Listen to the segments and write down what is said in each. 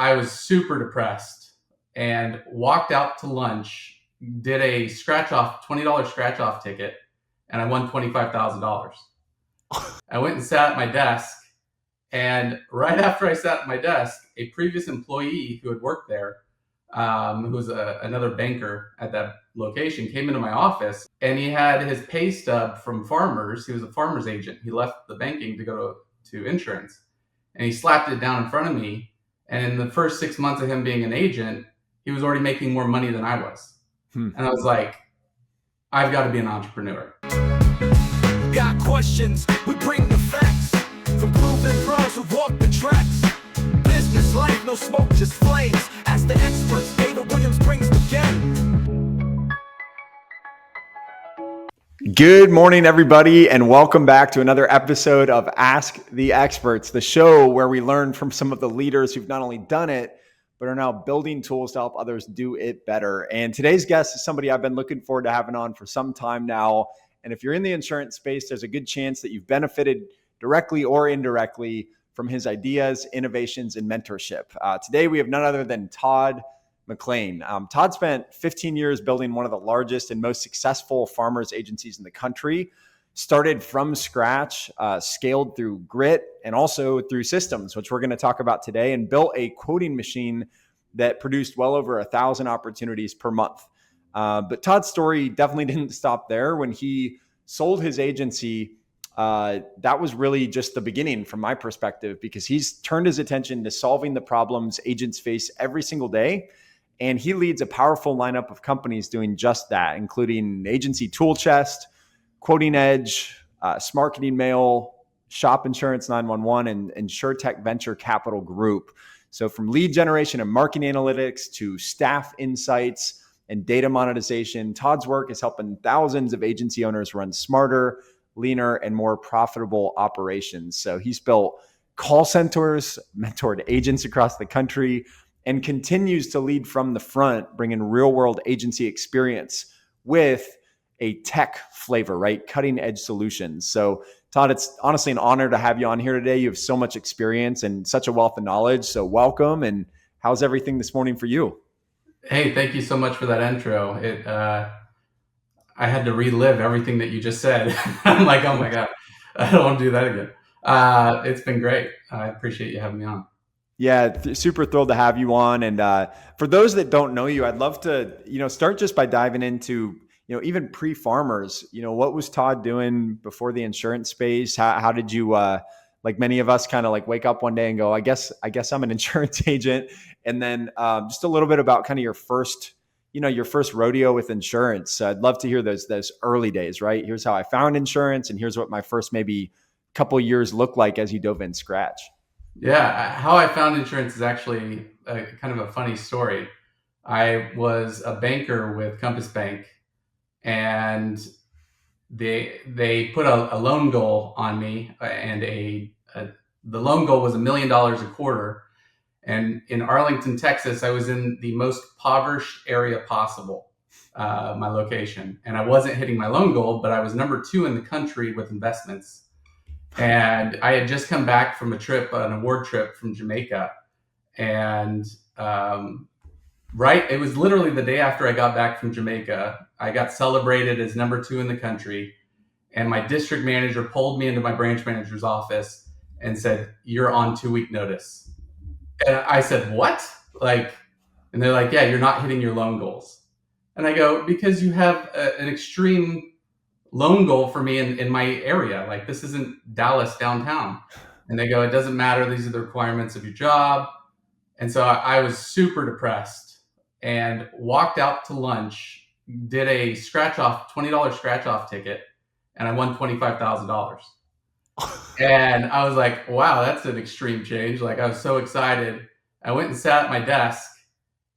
I was super depressed and walked out to lunch, did a $20 scratch off ticket, and I won $25,000. I went and sat at my desk, and right after I sat at my desk, a previous employee who had worked there, who was another banker at that location, came into my office, and he had his pay stub from Farmers. He was a Farmers agent. He left the banking to go to insurance, and he slapped it down in front of me. And in the first 6 months of him being an agent, he was already making more money than I was. And I was like, I've got to be an entrepreneur. Got questions, we bring the facts. From proven pros who walk the tracks. Business life, no smoke, just flames. Ask the experts, David Williams brings the game. Good morning, everybody, and welcome back to another episode of Ask the Experts, the show where we learn from some of the leaders who've not only done it, but are now building tools to help others do it better. And today's guest is somebody I've been looking forward to having on for some time now. And if you're in the insurance space, there's a good chance that you've benefited directly or indirectly from his ideas, innovations, and mentorship. Today, we have none other than Todd McLain. Todd spent 15 years building one of the largest and most successful farmers agencies in the country, started from scratch, scaled through grit, and also through systems, which we're going to talk about today, and built a quoting machine that produced well over 1,000 opportunities per month. But Todd's story definitely didn't stop there. When he sold his agency, that was really just the beginning from my perspective, because he's turned his attention to solving the problems agents face every single day. And he leads a powerful lineup of companies doing just that, including Agency Tool Chest, Quoting Edge, Smarketing Mail, Shop Insurance 911, and InsurTech Venture Capital Group. So from lead generation and marketing analytics to staff insights and data monetization, Todd's work is helping thousands of agency owners run smarter, leaner, and more profitable operations. So he's built call centers, mentored agents across the country, and continues to lead from the front, bringing real-world agency experience with a tech flavor, right? Cutting edge solutions. So Todd, it's honestly an honor to have you on here today. You have so much experience and such a wealth of knowledge. So welcome. And how's everything this morning for you? Hey, thank you so much for that intro. I had to relive everything that you just said. I'm like, oh my God, I don't want to do that again. It's been great. I appreciate you having me on. Yeah, super thrilled to have you on. And for those that don't know you, I'd love to, start just by diving into, even pre-farmers, what was Todd doing before the insurance space? How did you, like many of us, kind of like wake up one day and go, I guess I'm an insurance agent. And then just a little bit about kind of your first rodeo with insurance. I'd love to hear those early days, right? Here's how I found insurance, and here's what my first maybe couple years looked like as you dove in scratch. Yeah, how I found insurance is actually kind of a funny story. I was a banker with Compass Bank, and they put a loan goal on me, and the loan goal was $1 million a quarter. And in Arlington, Texas, I was in the most impoverished area possible, my location. And I wasn't hitting my loan goal, but I was number 2 in the country with investments. And I had just come back from an award trip from Jamaica. And it was literally the day after I got back from Jamaica. I got celebrated as number 2 in the country. And my district manager pulled me into my branch manager's office and said, "You're on 2-week notice." And I said, "What?" And they're like, "Yeah, you're not hitting your loan goals." And I go, "Because you have an extreme loan goal for me in my area. Like, this isn't Dallas downtown." And they go, "It doesn't matter. These are the requirements of your job." And so I was super depressed and walked out to lunch, did a $20 scratch off ticket, and I won $25,000. And I was like, wow, that's an extreme change. Like, I was so excited. I went and sat at my desk.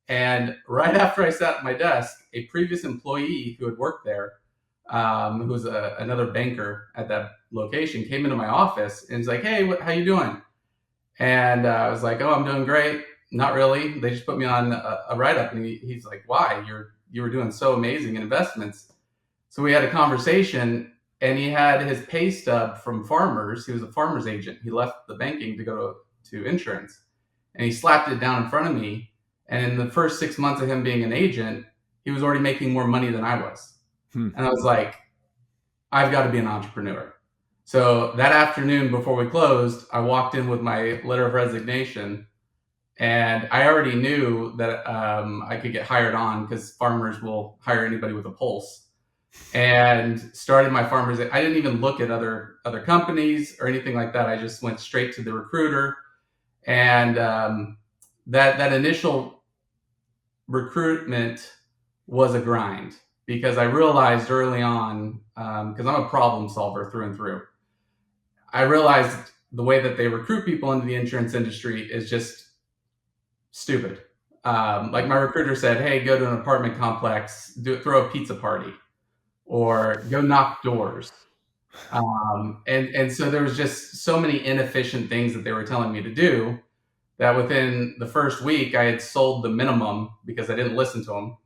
And right after I sat at my desk, a previous employee who had worked there, who was another banker at that location, came into my office and he's like, "Hey, how you doing?" And I was like, "Oh, I'm doing great." "Not really. They just put me on a write-up." And he's like, "Why? You were doing so amazing in investments." So we had a conversation, and he had his pay stub from Farmers. He was a Farmers agent. He left the banking to go to insurance. and he slapped it down in front of me. And in the first 6 months of him being an agent, he was already making more money than I was. And I was like, I've got to be an entrepreneur. So that afternoon before we closed, I walked in with my letter of resignation, and I already knew that I could get hired on because farmers will hire anybody with a pulse. And started my farmers. I didn't even look at other companies or anything like that. I just went straight to the recruiter, and that initial recruitment was a grind because I realized early on, because I'm a problem solver through and through. I realized the way that they recruit people into the insurance industry is just stupid. Like my recruiter said, hey, go to an apartment complex, throw a pizza party, or go knock doors. And so there was just so many inefficient things that they were telling me to do that within the first week I had sold the minimum because I didn't listen to them.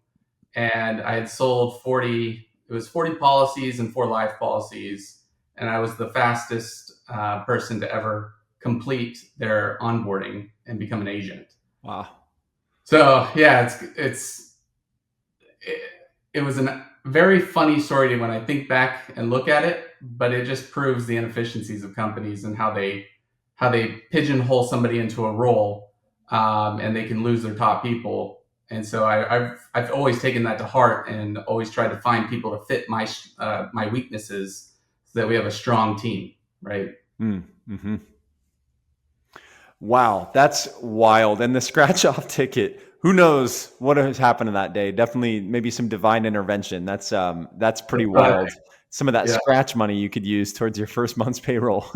And I had sold 40 policies and 4 life policies. And I was the fastest person to ever complete their onboarding and become an agent. Wow. So yeah, it was a very funny story when I think back and look at it, but it just proves the inefficiencies of companies and how they pigeonhole somebody into a role, and they can lose their top people. And so I've always taken that to heart and always tried to find people to fit my weaknesses so that we have a strong team, right? Mm-hmm. Wow, that's wild. And the scratch off ticket, who knows what has happened in that day? Definitely maybe some divine intervention. That's pretty wild. Some of that scratch money you could use towards your first month's payroll.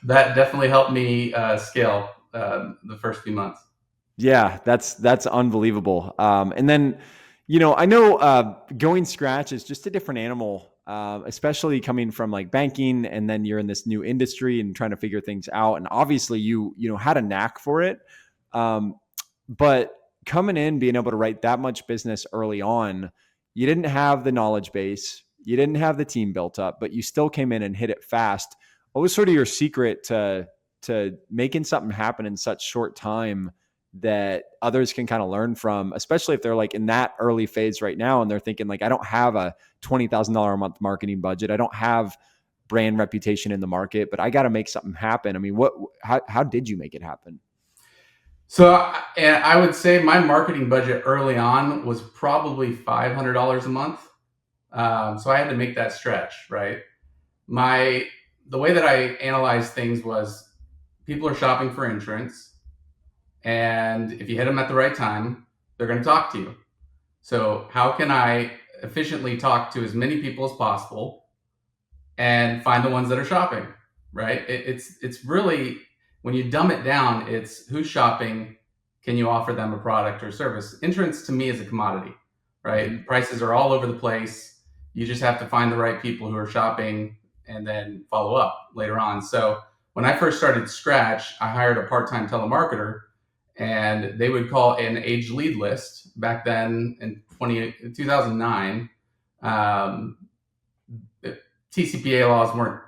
That definitely helped me scale the first few months. Yeah, that's unbelievable. And then, I know going scratch is just a different animal, especially coming from like banking, and then you're in this new industry and trying to figure things out. And obviously you had a knack for it. But coming in, being able to write that much business early on, you didn't have the knowledge base, you didn't have the team built up, but you still came in and hit it fast. What was sort of your secret to making something happen in such short time that others can kind of learn from, especially if they're like in that early phase right now and they're thinking like, I don't have a $20,000 a month marketing budget, I don't have brand reputation in the market, but I got to make something happen. I mean, how did you make it happen? So I would say my marketing budget early on was probably $500 a month. So I had to make that stretch, right? The way that I analyzed things was people are shopping for insurance. And if you hit them at the right time, they're going to talk to you. So how can I efficiently talk to as many people as possible and find the ones that are shopping, right? It's really, when you dumb it down, it's who's shopping, can you offer them a product or service? Insurance to me is a commodity, right? Prices are all over the place. You just have to find the right people who are shopping and then follow up later on. So when I first started Scratch, I hired a part-time telemarketer, and they would call an age lead list back then in 2009. TCPA laws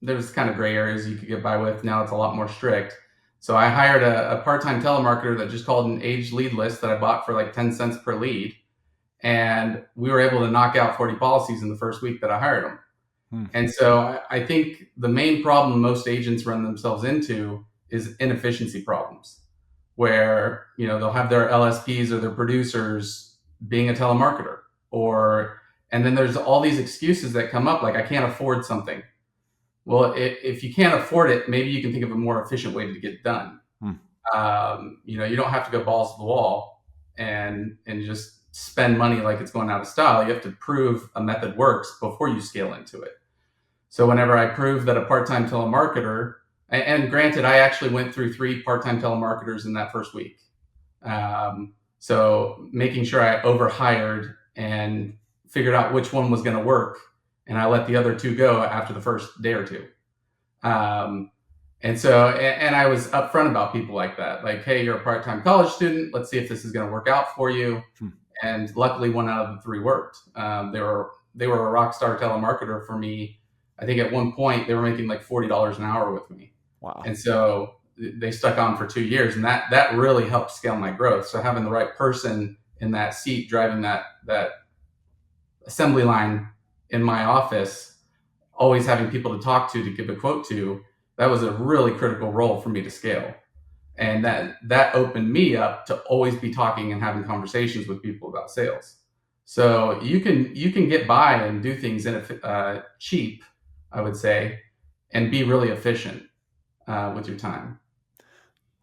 there was kind of gray areas you could get by with. Now it's a lot more strict. So I hired a part-time telemarketer that just called an age lead list that I bought for like 10 cents per lead. And we were able to knock out 40 policies in the first week that I hired them. And so I think the main problem most agents run themselves into is inefficiency problems, where they'll have their LSPs or their producers being a telemarketer, and then there's all these excuses that come up, like I can't afford something. Well, if you can't afford it, maybe you can think of a more efficient way to get it done. You don't have to go balls to the wall and just spend money like it's going out of style. You have to prove a method works before you scale into it. So whenever I proved that a part-time telemarketer, and granted, I actually went through 3 part-time telemarketers in that first week. So making sure I overhired and figured out which one was going to work, and I let the other 2 go after the first day or 2. And I was upfront about people like that. Like, hey, you're a part-time college student. Let's see if this is going to work out for you. And luckily 1 out of the 3 worked. They were a rock star telemarketer for me. I think at one point they were making like $40 an hour with me. Wow. And so they stuck on for 2 years, and that really helped scale my growth. So having the right person in that seat driving that assembly line in my office, always having people to talk to give a quote to, that was a really critical role for me to scale. And that opened me up to always be talking and having conversations with people about sales. So you can get by and do things cheap, I would say, and be really efficient with your time.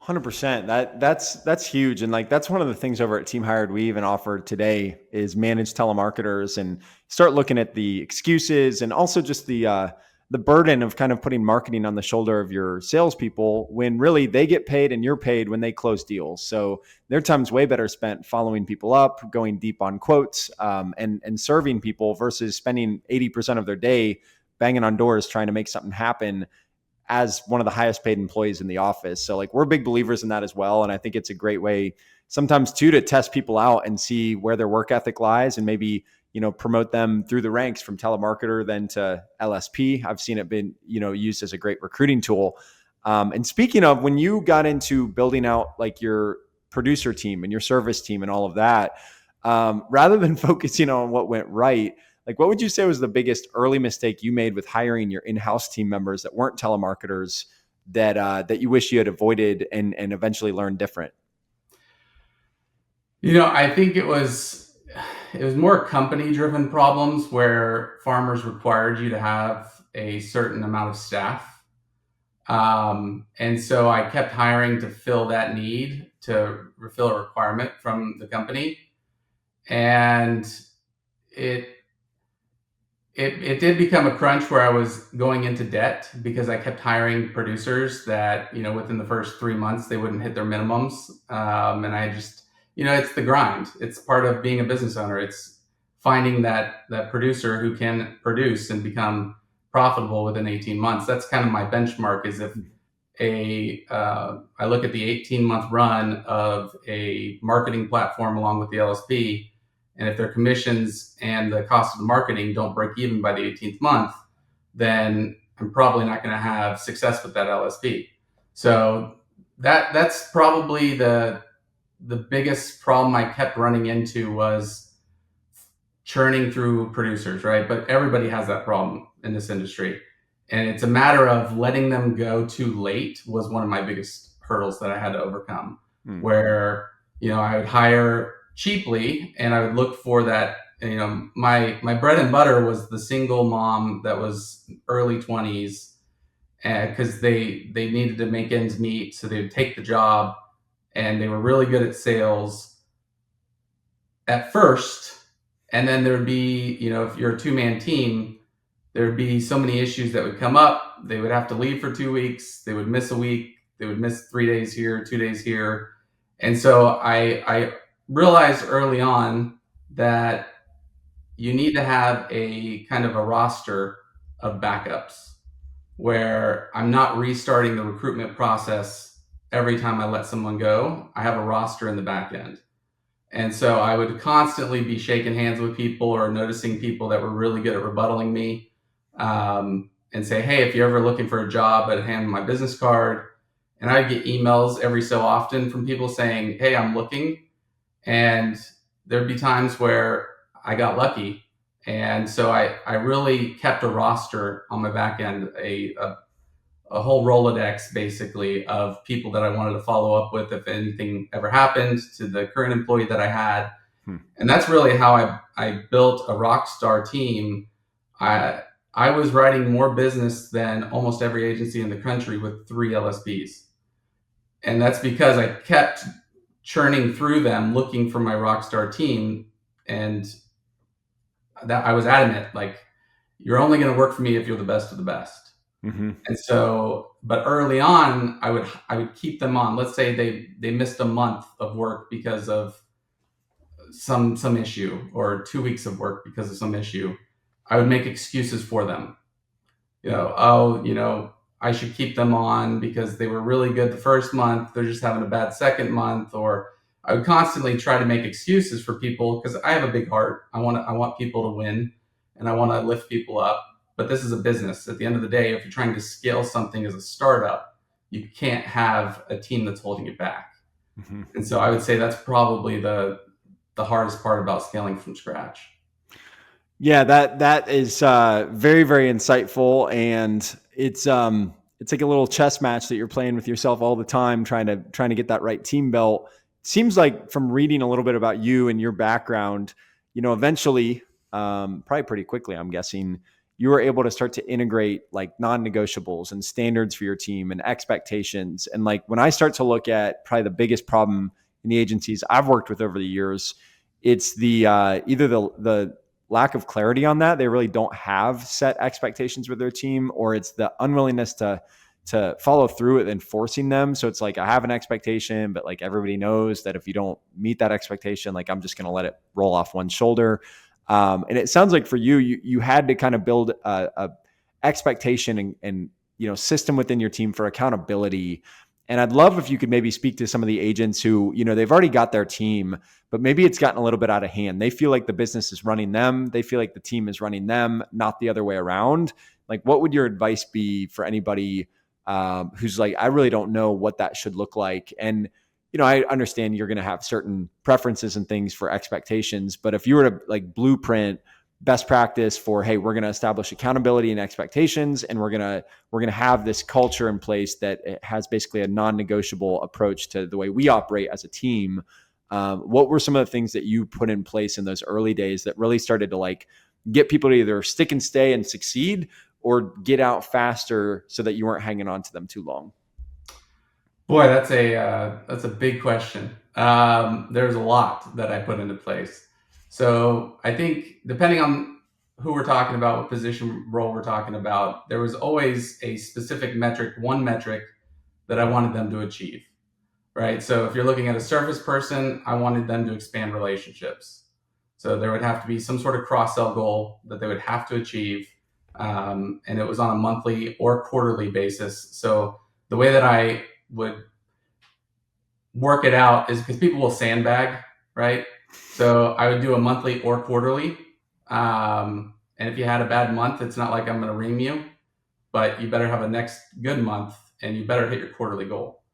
100%. That's huge. And like, that's one of the things over at Team Hired we even offer today is manage telemarketers and start looking at the excuses and also just the burden of kind of putting marketing on the shoulder of your salespeople when really they get paid and you're paid when they close deals. So their time's way better spent following people up, going deep on quotes, and serving people versus spending 80% of their day banging on doors trying to make something happen as one of the highest paid employees in the office. So like, we're big believers in that as well. And I think it's a great way sometimes too, to test people out and see where their work ethic lies and maybe, promote them through the ranks from telemarketer then to LSP. I've seen it been, used as a great recruiting tool. And speaking of, when you got into building out like your producer team and your service team and all of that, rather than focusing on what went right, like, what would you say was the biggest early mistake you made with hiring your in-house team members that weren't telemarketers that you wish you had avoided and eventually learned different? I think it was more company-driven problems where farmers required you to have a certain amount of staff. And so I kept hiring to fill that need, to fulfill a requirement from the company. And it did become a crunch where I was going into debt because I kept hiring producers that, within the first 3 months, they wouldn't hit their minimums. And I just, it's the grind. It's part of being a business owner. It's finding that producer who can produce and become profitable within 18 months. That's kind of my benchmark, is if I look at the 18-month run of a marketing platform along with the LSP, and if their commissions and the cost of the marketing don't break even by the 18th month, then I'm probably not going to have success with that LSP. So that's probably the biggest problem I kept running into, was churning through producers, right? But everybody has that problem in this industry. And it's a matter of letting them go too late was one of my biggest hurdles that I had to overcome, where, I would hire cheaply and I would look for that, my bread and butter was the single mom that was early 20s, because they needed to make ends meet. So they would take the job, and they were really good at sales at first. And then there would be, if you're a two-man team, there would be so many issues that would come up. They would have to leave for 2 weeks. They would miss a week. They would miss 3 days here, 2 days here. And so I realized early on that you need to have a kind of a roster of backups where I'm not restarting the recruitment process every time I let someone go. I have a roster in the back end. And so I would constantly be shaking hands with people or noticing people that were really good at rebuttaling me, and say, hey, if you're ever looking for a job, I'd hand them my business card. And I'd get emails every so often from people saying, hey, I'm looking. And there'd be times where I got lucky. And so I really kept a roster on my back end, a whole Rolodex basically of people that I wanted to follow up with if anything ever happened to the current employee that I had. And that's really how I built a rock star team. I was writing more business than almost every agency in the country with 3 LSPs. And that's because I kept churning through them looking for my rock star team. And that I was adamant, like, you're only going to work for me if you're the best of the best. Mm-hmm. And so, but early on, I would keep them on. Let's say they missed a month of work because of some issue, or 2 weeks of work because of some issue. I would make excuses for them. I should keep them on because they were really good the first month. They're just having a bad second month. Or I would constantly try to make excuses for people because I have a big heart. I want people to win, and I want to lift people up. But this is a business. At the end of the day, if you're trying to scale something as a startup, you can't have a team that's holding you back. Mm-hmm. And so I would say that's probably the hardest part about scaling from scratch. Yeah, that is very, very insightful, and it's like a little chess match that you're playing with yourself all the time, trying to get that right team built. Seems like from reading a little bit about you and your background, eventually, probably pretty quickly, I'm guessing, you were able to start to integrate like non-negotiables and standards for your team and expectations. And like when I start to look at probably the biggest problem in the agencies I've worked with over the years, it's the either the lack of clarity on that. They really don't have set expectations with their team, or it's the unwillingness to follow through with enforcing them. So it's like, I have an expectation, but like everybody knows that if you don't meet that expectation, like I'm just going to let it roll off one shoulder. And it sounds like for you had to kind of build a expectation and system within your team for accountability. And I'd love if you could maybe speak to some of the agents who, they've already got their team, but maybe it's gotten a little bit out of hand. They feel like the business is running them. They feel like the team is running them, not the other way around. Like, what would your advice be for anybody who's like, I really don't know what that should look like? And, I understand you're going to have certain preferences and things for expectations, but if you were to like blueprint best practice for, hey, we're going to establish accountability and expectations, and we're going to have this culture in place that it has basically a non-negotiable approach to the way we operate as a team. What were some of the things that you put in place in those early days that really started to like get people to either stick and stay and succeed, or get out faster so that you weren't hanging on to them too long? Boy, that's a big question. There's a lot that I put into place. So I think depending on who we're talking about, what position role we're talking about, there was always a specific metric, one metric that I wanted them to achieve, right? So if you're looking at a service person, I wanted them to expand relationships. So there would have to be some sort of cross-sell goal that they would have to achieve. And it was on a monthly or quarterly basis. So the way that I would work it out is because people will sandbag, right? So I would do a monthly or quarterly. And if you had a bad month, it's not like I'm going to ream you, but you better have a next good month and you better hit your quarterly goal.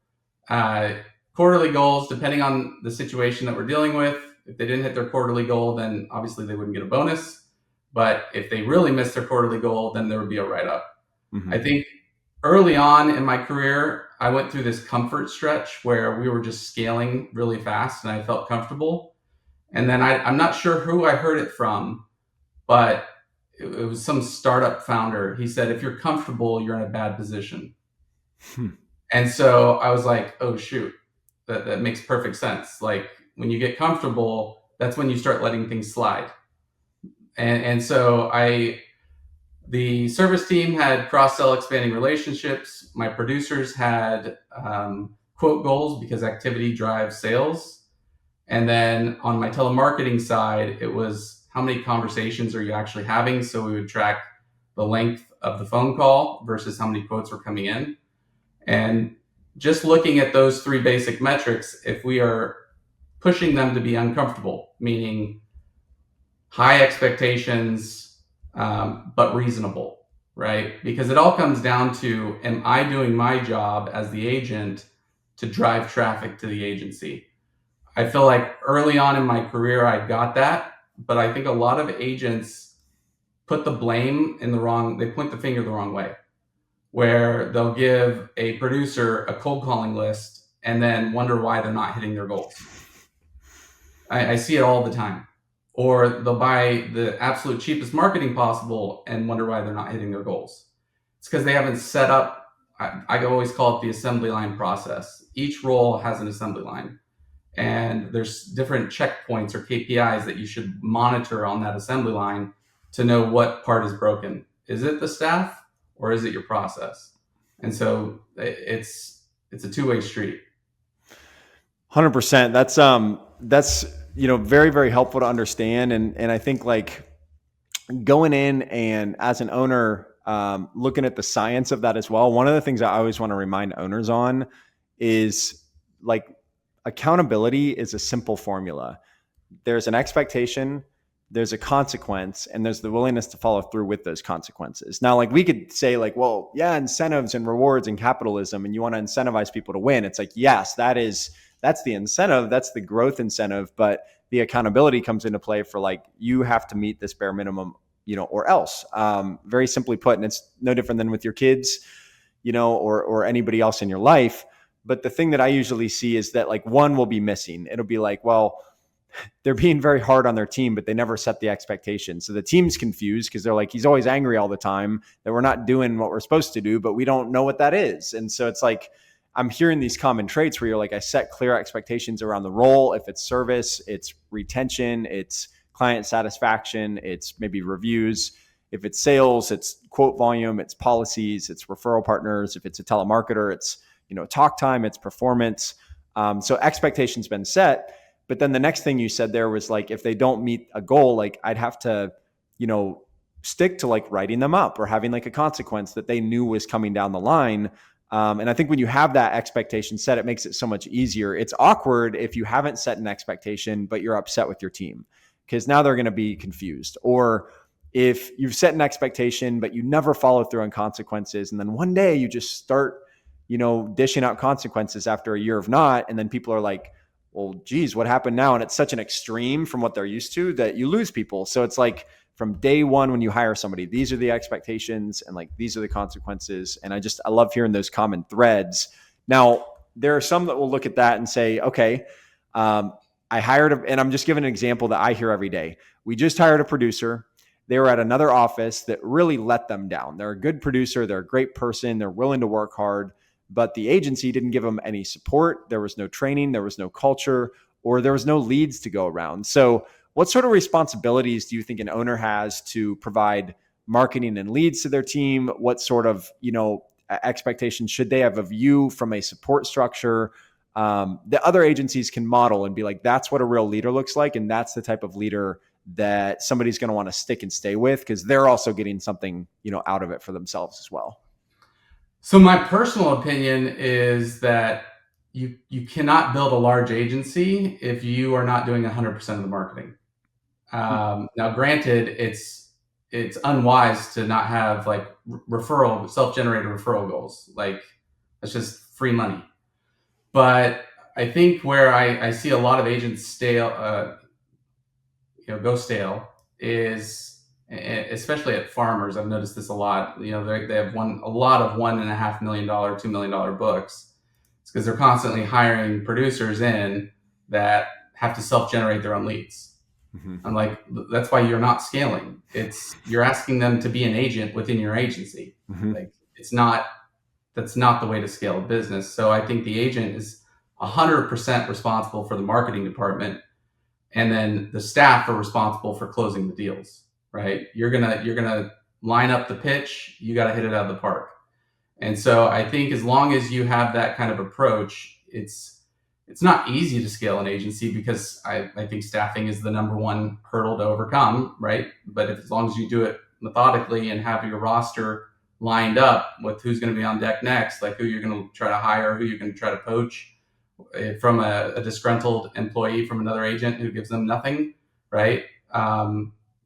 Quarterly goals, depending on the situation that we're dealing with, if they didn't hit their quarterly goal, then obviously they wouldn't get a bonus. But if they really missed their quarterly goal, then there would be a write-up. Mm-hmm. I think early on in my career, I went through this comfort stretch where we were just scaling really fast and I felt comfortable. And then I'm not sure who I heard it from, but it was some startup founder. He said, if you're comfortable, you're in a bad position. And so I was like, oh, shoot, that makes perfect sense. Like when you get comfortable, that's when you start letting things slide. And so the service team had cross-sell expanding relationships. My producers had quote goals because activity drives sales. And then on my telemarketing side, it was how many conversations are you actually having? So we would track the length of the phone call versus how many quotes were coming in. And just looking at those three basic metrics, if we are pushing them to be uncomfortable, meaning high expectations, but reasonable, right? Because it all comes down to, am I doing my job as the agent to drive traffic to the agency? I feel like early on in my career, I got that, but I think a lot of agents put the blame they point the finger the wrong way, where they'll give a producer a cold calling list and then wonder why they're not hitting their goals. I see it all the time. Or they'll buy the absolute cheapest marketing possible and wonder why they're not hitting their goals. It's because they haven't set up, I always call it the assembly line process. Each role has an assembly line. And there's different checkpoints or KPIs that you should monitor on that assembly line to know what part is broken. Is it the staff or is it your process? And so it's a two-way street. 100%. That's very, very helpful to understand. And I think like going in and as an owner, looking at the science of that as well. One of the things I always want to remind owners on is like accountability is a simple formula. There's an expectation, there's a consequence and there's the willingness to follow through with those consequences. Now, like we could say like, well, yeah, incentives and rewards and capitalism, and you want to incentivize people to win. It's like, yes, that's the incentive. That's the growth incentive. But the accountability comes into play for like, you have to meet this bare minimum, or else. Very simply put, and it's no different than with your kids, or anybody else in your life. But the thing that I usually see is that like one will be missing. It'll be like, well, they're being very hard on their team, but they never set the expectation. So the team's confused because they're like, he's always angry all the time that we're not doing what we're supposed to do, but we don't know what that is. And so it's like, I'm hearing these common traits where you're like, I set clear expectations around the role. If it's service, it's retention, it's client satisfaction, it's maybe reviews. If it's sales, it's quote volume, it's policies, it's referral partners. If it's a telemarketer, it's, talk time, it's performance. So expectations been set. But then the next thing you said there was like, if they don't meet a goal, like I'd have to, stick to like writing them up or having like a consequence that they knew was coming down the line. And I think when you have that expectation set, it makes it so much easier. It's awkward if you haven't set an expectation, but you're upset with your team because now they're going to be confused. Or if you've set an expectation, but you never follow through on consequences. And then one day you just start, dishing out consequences after a year of not. And then people are like, well, geez, what happened now? And it's such an extreme from what they're used to that you lose people. So it's like from day one, when you hire somebody, these are the expectations and like, these are the consequences. And I love hearing those common threads. Now, there are some that will look at that and say, okay, I hired, and I'm just giving an example that I hear every day. We just hired a producer. They were at another office that really let them down. They're a good producer. They're a great person. They're willing to work hard. But the agency didn't give them any support. There was no training, there was no culture, or there was no leads to go around. So what sort of responsibilities do you think an owner has to provide marketing and leads to their team? What sort of, expectations should they have of you from a support structure that other agencies can model and be like, that's what a real leader looks like. And that's the type of leader that somebody's going to want to stick and stay with because they're also getting something, out of it for themselves as well. So my personal opinion is that you cannot build a large agency if you are not doing 100% of the marketing. Now, granted, it's unwise to not have like self-generated referral goals. Like that's just free money. But I think where I see a lot of agents go stale is, especially at farmers. I've noticed this a lot. They have a lot of $1.5 million, $2 million books. It's because they're constantly hiring producers in that have to self-generate their own leads. Mm-hmm. I'm like, that's why you're not scaling. You're asking them to be an agent within your agency. Mm-hmm. Like that's not the way to scale a business. So I think the agent is 100% responsible for the marketing department, and then the staff are responsible for closing the deals. Right? You're gonna line up the pitch. You got to hit it out of the park. And so I think as long as you have that kind of approach, it's not easy to scale an agency because I think staffing is the number one hurdle to overcome, right? But as long as you do it methodically and have your roster lined up with who's going to be on deck next, like who you're going to try to hire, who you're going to try to poach from a disgruntled employee from another agent who gives them nothing, right?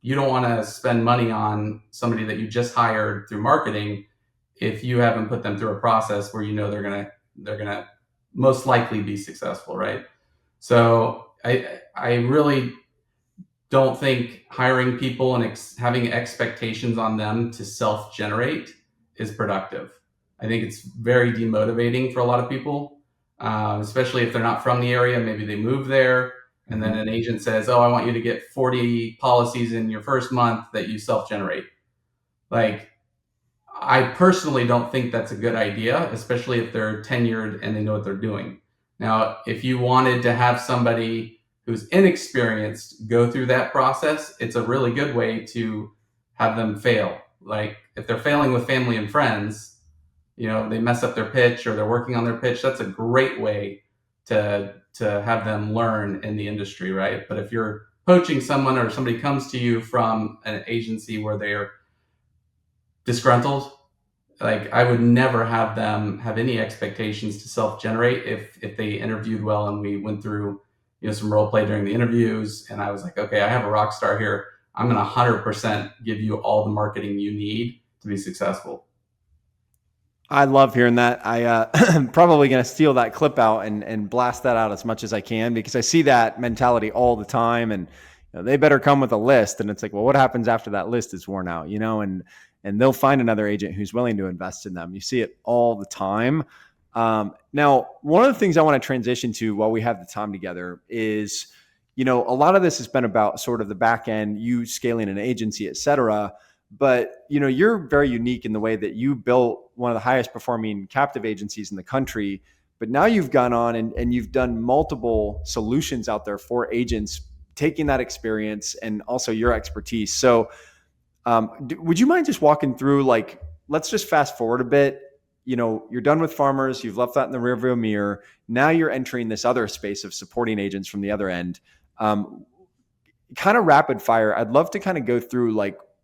You don't want to spend money on somebody that you just hired through marketing if you haven't put them through a process where they're gonna most likely be successful, right? So I really don't think hiring people and having expectations on them to self-generate is productive. I think it's very demotivating for a lot of people, especially if they're not from the area. Maybe they move there. And then an agent says, oh, I want you to get 40 policies in your first month that you self-generate. Like, I personally don't think that's a good idea, especially if they're tenured and they know what they're doing. Now, if you wanted to have somebody who's inexperienced go through that process, it's a really good way to have them fail. Like, if they're failing with family and friends, they mess up their pitch or they're working on their pitch, that's a great way to have them learn in the industry, right? But if you're poaching someone or somebody comes to you from an agency where they're disgruntled, like I would never have them have any expectations to self-generate if they interviewed well and we went through, some role play during the interviews. And I was like, okay, I have a rock star here. I'm going to 100% give you all the marketing you need to be successful. I love hearing that. I'm probably going to steal that clip out and blast that out as much as I can, because I see that mentality all the time. And they better come with a list. And it's like, well, what happens after that list is worn out, and they'll find another agent who's willing to invest in them. You see it all the time. Now, one of the things I want to transition to while we have the time together is, a lot of this has been about sort of the back end, you scaling an agency, et cetera. But, you're very unique in the way that you built one of the highest performing captive agencies in the country. But now you've gone on and you've done multiple solutions out there for agents, taking that experience and also your expertise. So would you mind just walking through, let's just fast forward a bit. You're done with farmers. You've left that in the rearview mirror. Now you're entering this other space of supporting agents from the other end. Kind of rapid fire. I'd love to kind of go through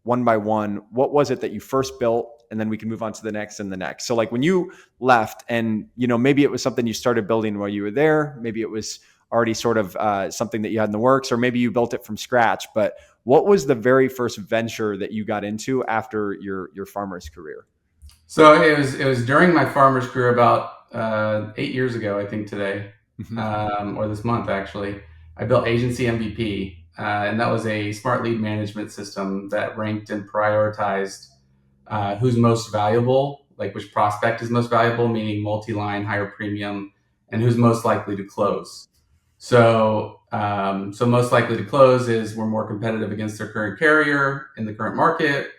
one by one. What was it that you first built? And then we can move on to the next and the next. So when you left and, maybe it was something you started building while you were there. Maybe it was already sort of something that you had in the works, or maybe you built it from scratch. But what was the very first venture that you got into after your farmer's career? So it was during my farmer's career about 8 years ago, I think today, or this month actually. I built Agency MVP, and that was a smart lead management system that ranked and prioritized who's most valuable, which prospect is most valuable, meaning multi-line, higher premium, and who's most likely to close. So most likely to close is we're more competitive against their current carrier in the current market.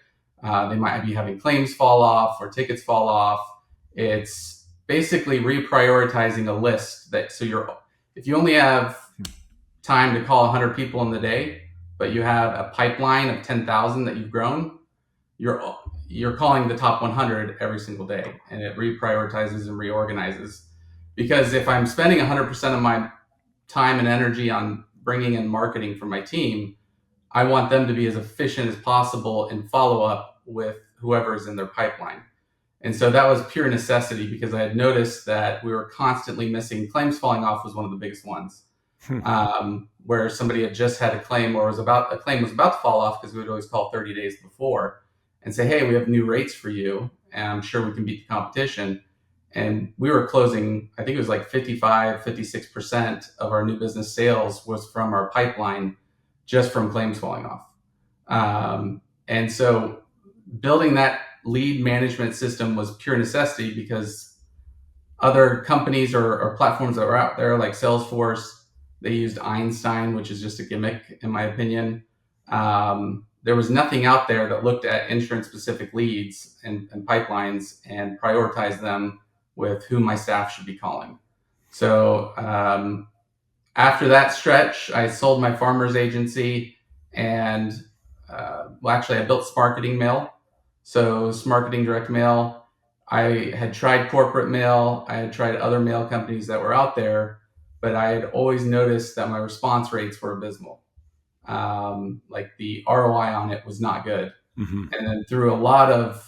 They might be having claims fall off or tickets fall off. It's basically reprioritizing a list if you only have time to call 100 people in the day, but you have a pipeline of 10,000 that you've grown, you're calling the top 100 every single day, and it reprioritizes and reorganizes. Because if I'm spending 100% of my time and energy on bringing in marketing for my team, I want them to be as efficient as possible in follow up with whoever is in their pipeline. And so that was pure necessity, because I had noticed that we were constantly missing claims. Falling off was one of the biggest ones. Where somebody had just had a claim, or a claim was about to fall off, because we would always call 30 days before and say, hey, we have new rates for you, and I'm sure we can beat the competition. And we were closing, I think it was 56% of our new business sales was from our pipeline, just from claims falling off. And so building that lead management system was pure necessity, because other companies or platforms that were out there, like Salesforce, they used Einstein, which is just a gimmick, in my opinion. There was nothing out there that looked at insurance-specific leads and pipelines and prioritized them with who my staff should be calling. So after that stretch, I sold my farmer's agency, and I built Smarketing Mail. So Smarketing direct mail. I had tried corporate mail. I had tried other mail companies that were out there, but I had always noticed that my response rates were abysmal. The ROI on it was not good. And then through a lot of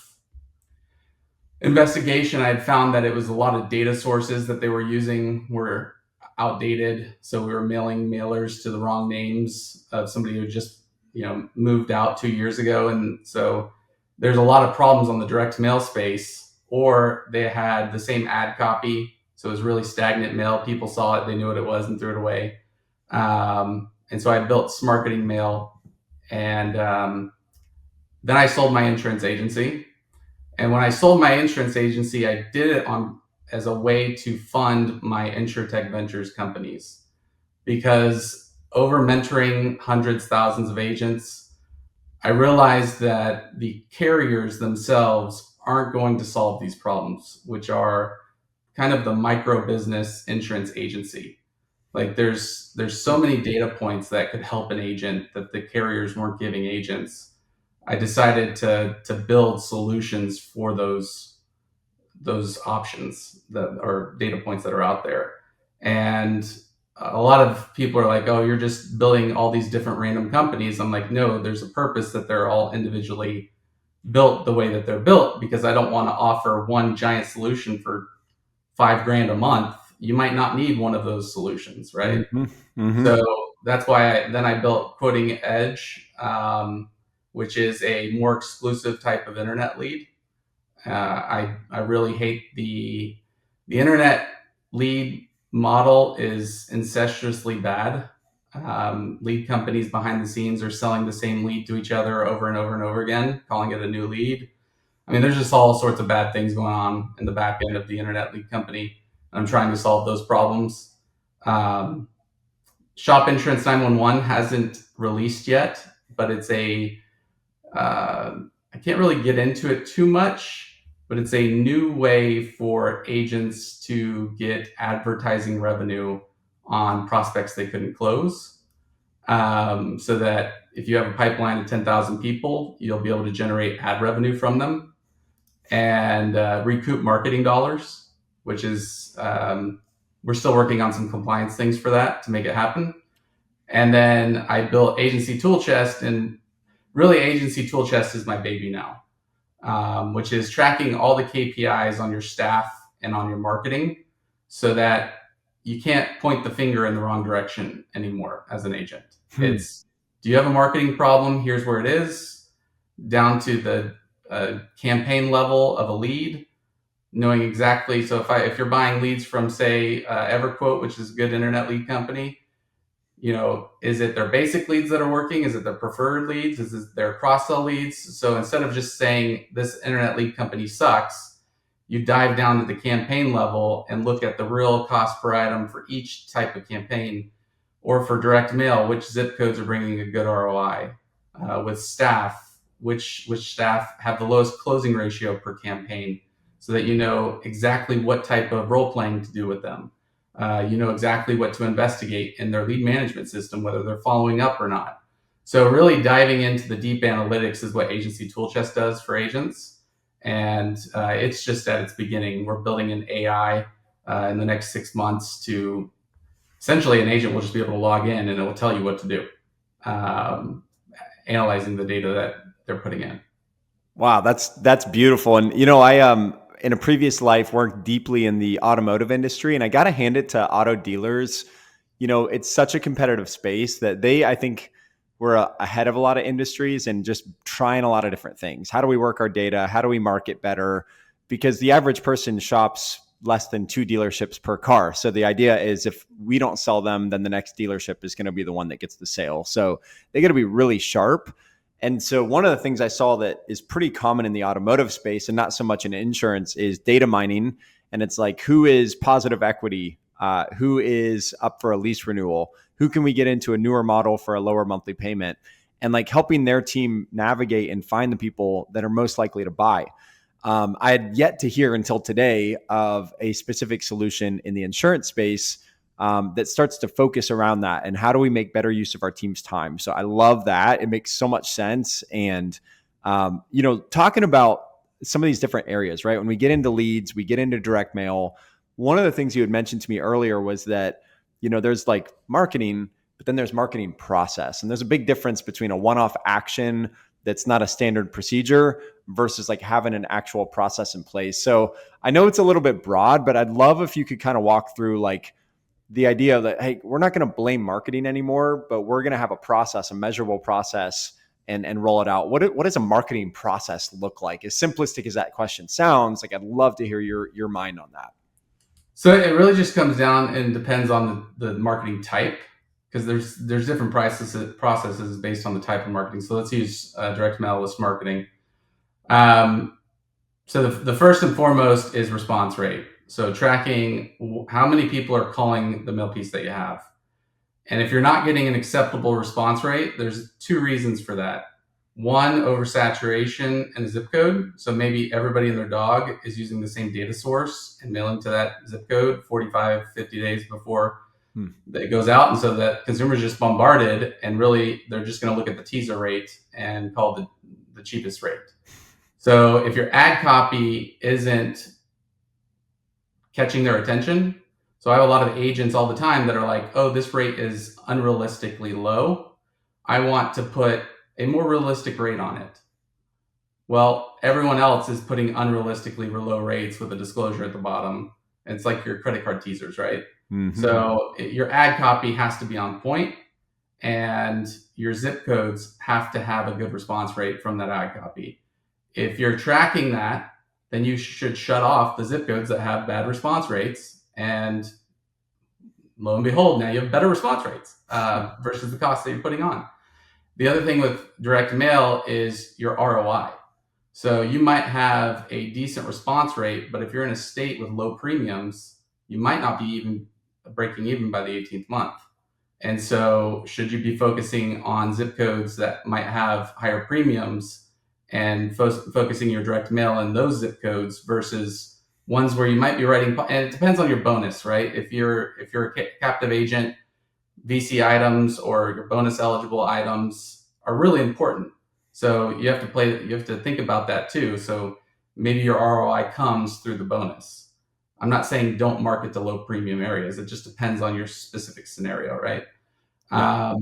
investigation, I had found that it was a lot of data sources that they were using were outdated. So we were mailing mailers to the wrong names of somebody who just, moved out 2 years ago. And so there's a lot of problems on the direct mail space, or they had the same ad copy. So it was really stagnant mail. People saw it, they knew what it was, and threw it away. And so I built Smarketing Mail, and then I sold my insurance agency. And when I sold my insurance agency, I did it as a way to fund my InsurTech Ventures companies, because over mentoring hundreds, thousands of agents, I realized that the carriers themselves aren't going to solve these problems, which are kind of the micro business insurance agency. There's so many data points that could help an agent that the carriers weren't giving agents. I decided to build solutions for those options that are data points that are out there. And a lot of people are like, oh, you're just building all these different random companies. I'm like, no, there's a purpose that they're all individually built the way that they're built, because I don't want to offer one giant solution for $5,000 a month you might not need one of those solutions, right? Mm-hmm. Mm-hmm. So that's why I built Quoting Edge, which is a more exclusive type of internet lead. I really hate the internet lead model is incestuously bad. Lead companies behind the scenes are selling the same lead to each other over and over and over again, calling it a new lead. I mean, there's just all sorts of bad things going on in the back end of the internet lead company. I'm trying to solve those problems. Shop Insurance 911 hasn't released yet, but it's I can't really get into it too much, but it's a new way for agents to get advertising revenue on prospects they couldn't close. So that if you have a pipeline of 10,000 people, you'll be able to generate ad revenue from them and recoup marketing dollars, which is, we're still working on some compliance things for that to make it happen. And then I built Agency Tool Chest, and really Agency Tool Chest is my baby now, which is tracking all the KPIs on your staff and on your marketing so that you can't point the finger in the wrong direction anymore as an agent. It's, do you have a marketing problem? Here's where it is, down to the campaign level of a lead, knowing exactly. So if you're buying leads from, say, EverQuote, which is a good internet lead company, is it their basic leads that are working? Is it their preferred leads? Is it their cross-sell leads? So instead of just saying this internet lead company sucks, you dive down to the campaign level and look at the real cost per item for each type of campaign, or for direct mail, which zip codes are bringing a good ROI, with staff, which staff have the lowest closing ratio per campaign, so that you know exactly what type of role playing to do with them. You know exactly what to investigate in their lead management system, whether they're following up or not. So really diving into the deep analytics is what Agency Tool Chest does for agents. And it's just at its beginning. We're building an AI in the next 6 months to essentially an agent will just be able to log in and it will tell you what to do, analyzing the data that they're putting in. Wow, that's beautiful. And I in a previous life worked deeply in the automotive industry, and I got to hand it to auto dealers. It's such a competitive space that I think we're ahead of a lot of industries and just trying a lot of different things. How do we work our data? How do we market better? Because the average person shops less than 2 dealerships per car. So the idea is if we don't sell them, then the next dealership is going to be the one that gets the sale. So they got to be really sharp. And so one of the things I saw that is pretty common in the automotive space and not so much in insurance is data mining. And it's like, who is positive equity? Who is up for a lease renewal? Who can we get into a newer model for a lower monthly payment? And like helping their team navigate and find the people that are most likely to buy. I had yet to hear until today of a specific solution in the insurance space that starts to focus around that. And how do we make better use of our team's time? So I love that. It makes so much sense. And, talking about some of these different areas, right? When we get into leads, we get into direct mail. One of the things you had mentioned to me earlier was that, there's like marketing, but then there's marketing process. And there's a big difference between a one-off action that's not a standard procedure versus like having an actual process in place. So I know it's a little bit broad, but I'd love if you could kind of walk through like the idea that, hey, we're not going to blame marketing anymore, but we're going to have a process, a measurable process, and roll it out. What does a marketing process look like? As simplistic as that question sounds, like I'd love to hear your mind on that. So it really just comes down and depends on the marketing type, because there's different processes based on the type of marketing. So let's use direct mail list marketing. So the first and foremost is response rate. So tracking how many people are calling the mail piece that you have. And if you're not getting an acceptable response rate, there's 2 reasons for that. One, oversaturation in the zip code. So maybe everybody and their dog is using the same data source and mailing to that zip code 45, 50 days before it goes out. And so that consumers just bombarded, and really they're just going to look at the teaser rate and call the cheapest rate. So if your ad copy isn't catching their attention, so I have a lot of agents all the time that are like, oh, this rate is unrealistically low. I want to put a more realistic rate on it. Well, everyone else is putting unrealistically low rates with a disclosure at the bottom. It's like your credit card teasers, right? Mm-hmm. So your ad copy has to be on point, and your zip codes have to have a good response rate from that ad copy. If you're tracking that, then you should shut off the zip codes that have bad response rates, and lo and behold, now you have better response rates versus the cost that you're putting on. The other thing with direct mail is your ROI. So you might have a decent response rate, but if you're in a state with low premiums, you might not be even breaking even by the 18th month. And so should you be focusing on zip codes that might have higher premiums and focusing your direct mail in those zip codes versus ones where you might be writing, and it depends on your bonus, right? If you're a captive agent, VC items or your bonus eligible items are really important. So you have to think about that too. So maybe your ROI comes through the bonus. I'm not saying don't market to low premium areas. It just depends on your specific scenario, right? Yeah.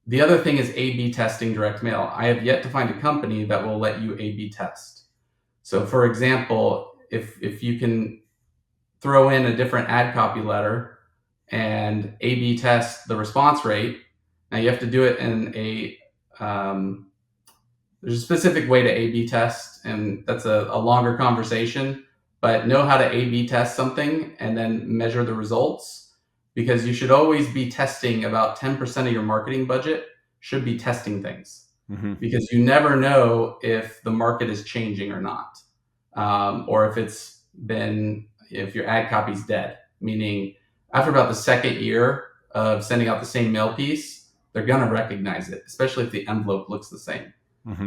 The other thing is A/B testing direct mail. I have yet to find a company that will let you A/B test. So for example, if you can throw in a different ad copy letter and A/B test the response rate. Now you have to do it in there's a specific way to A/B test, and that's a longer conversation, but know how to A/B test something and then measure the results, because you should always be testing. About 10% of your marketing budget should be testing things, because you never know if the market is changing or not, or if your ad copy's dead, meaning after about the second year of sending out the same mail piece, they're going to recognize it, especially if the envelope looks the same.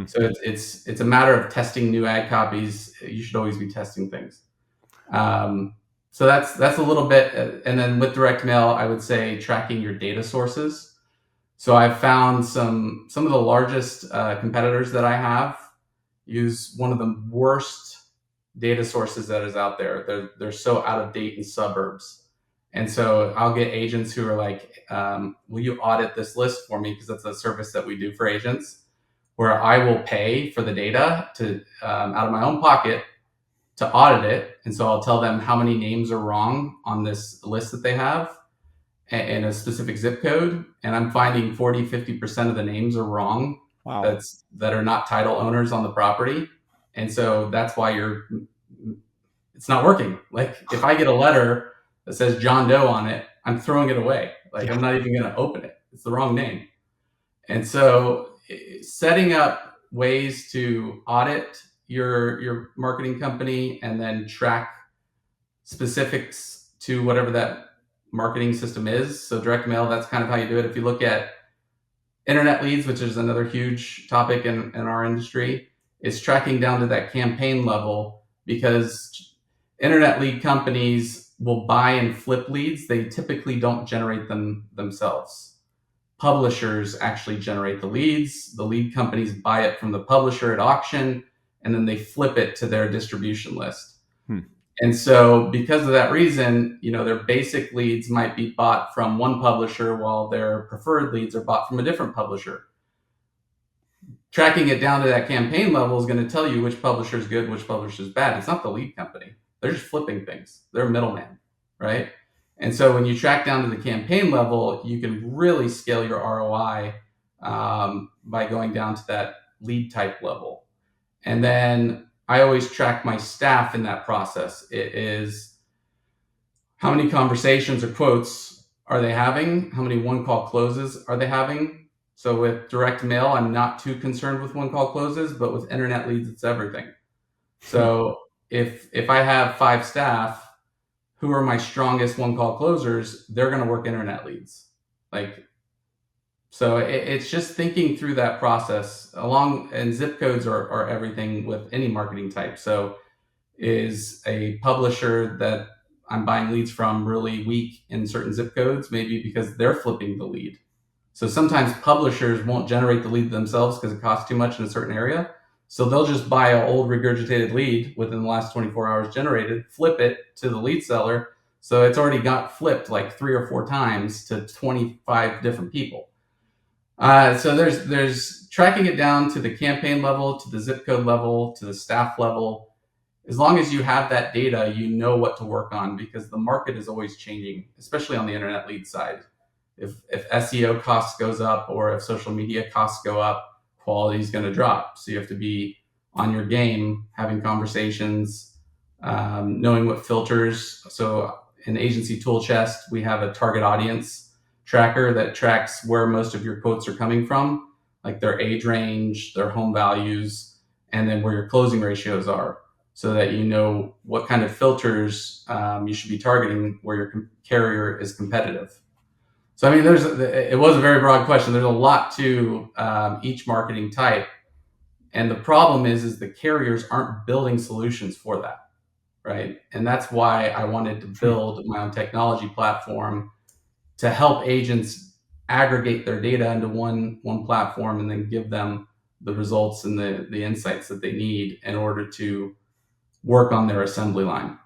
So it's a matter of testing new ad copies. You should always be testing things. So that's a little bit. And then with direct mail, I would say tracking your data sources. So I've found some of the largest competitors that I have use one of the worst data sources that is out there. They're so out of date in suburbs. And so I'll get agents who are like, will you audit this list for me? Because that's a service that we do for agents, where I will pay for the data to out of my own pocket to audit it. And so I'll tell them how many names are wrong on this list that they have in a specific zip code. And I'm finding 40-50% of the names are wrong. Wow. That are not title owners on the property. And so that's why it's not working. Like if I get a letter that says John Doe on it, I'm throwing it away. Like I'm not even going to open it. It's the wrong name. And so setting up ways to audit your marketing company and then track specifics to whatever that marketing system is. So direct mail, that's kind of how you do it. If you look at internet leads, which is another huge topic in our industry, it's tracking down to that campaign level, because internet lead companies will buy and flip leads. They typically don't generate them themselves. Publishers actually generate the leads. The lead companies buy it from the publisher at auction, and then they flip it to their distribution list. And so because of that reason, their basic leads might be bought from one publisher while their preferred leads are bought from a different publisher. Tracking it down to that campaign level is going to tell you which publisher is good, which publisher is bad. It's not the lead company. They're just flipping things. They're a middleman, right? And so when you track down to the campaign level, you can really scale your ROI by going down to that lead type level. And then I always track my staff in that process. It is how many conversations or quotes are they having? How many one-call closes are they having? So with direct mail, I'm not too concerned with one-call closes, but with internet leads, it's everything. So if I have 5 staff, who are my strongest one-call closers, they're going to work internet leads. So it's just thinking through that process and zip codes are everything with any marketing type. So is a publisher that I'm buying leads from really weak in certain zip codes? Maybe because they're flipping the lead. So sometimes publishers won't generate the lead themselves because it costs too much in a certain area. So they'll just buy an old regurgitated lead within the last 24 hours generated, flip it to the lead seller. So it's already got flipped like 3 or 4 times to 25 different people. So there's tracking it down to the campaign level, to the zip code level, to the staff level. as long as you have that data, you know what to work on, because the market is always changing, especially on the internet lead side. If SEO costs goes up, or if social media costs go up, quality is going to drop. So you have to be on your game, having conversations, knowing what filters. So in Agency Tool Chest, we have a target audience tracker that tracks where most of your quotes are coming from, like their age range, their home values, and then where your closing ratios are, so that you know what kind of filters you should be targeting where your carrier is competitive. So, I mean, it was a very broad question. There's a lot to each marketing type. And the problem is the carriers aren't building solutions for that, right? And that's why I wanted to build my own technology platform to help agents aggregate their data into one platform, and then give them the results and the insights that they need in order to work on their assembly line.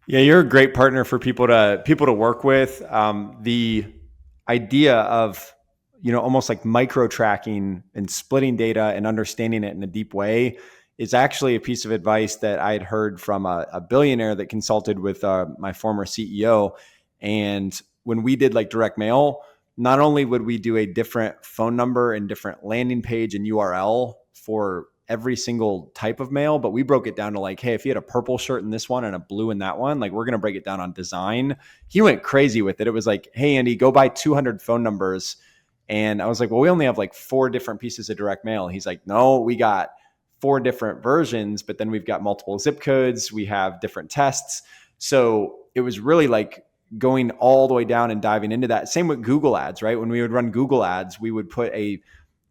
Yeah, you're a great partner for people to work with. The idea of, almost like micro tracking and splitting data and understanding it in a deep way is actually a piece of advice that I had heard from a billionaire that consulted with my former CEO. And when we did like direct mail, not only would we do a different phone number and different landing page and URL for every single type of mail, but we broke it down to like, hey, if you had a purple shirt in this one and a blue in that one, like we're going to break it down on design. He went crazy with it. It was like, hey, Andy, go buy 200 phone numbers. And I was like, well, we only have like 4 different pieces of direct mail. He's like, no, we got 4 different versions, but then we've got multiple zip codes. We have different tests. So it was really like going all the way down and diving into that. Same with Google ads, right? When we would run Google ads, we would put a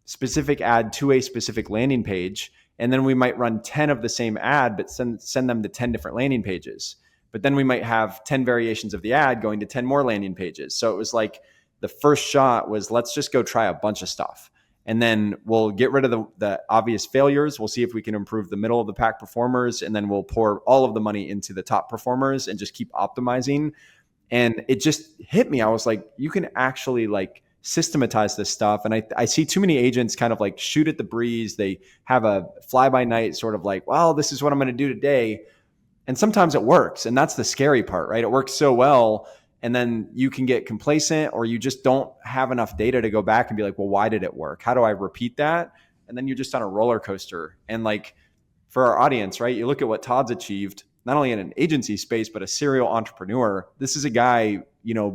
specific ad to a specific landing page. And then we might run 10 of the same ad, but send them to 10 different landing pages. But then we might have 10 variations of the ad going to 10 more landing pages. So it was like the first shot was, let's just go try a bunch of stuff. And then we'll get rid of the obvious failures. We'll see if we can improve the middle of the pack performers. And then we'll pour all of the money into the top performers and just keep optimizing. And it just hit me. I was like, you can actually like systematize this stuff. And I see too many agents kind of like shoot at the breeze. They have a fly by night sort of like, well, this is what I'm going to do today. And sometimes it works. And that's the scary part, right? It works so well. And then you can get complacent, or you just don't have enough data to go back and be like, well, why did it work? How do I repeat that? And then you're just on a roller coaster. And like for our audience, right? You look at what Todd's achieved, not only in an agency space, but a serial entrepreneur. This is a guy,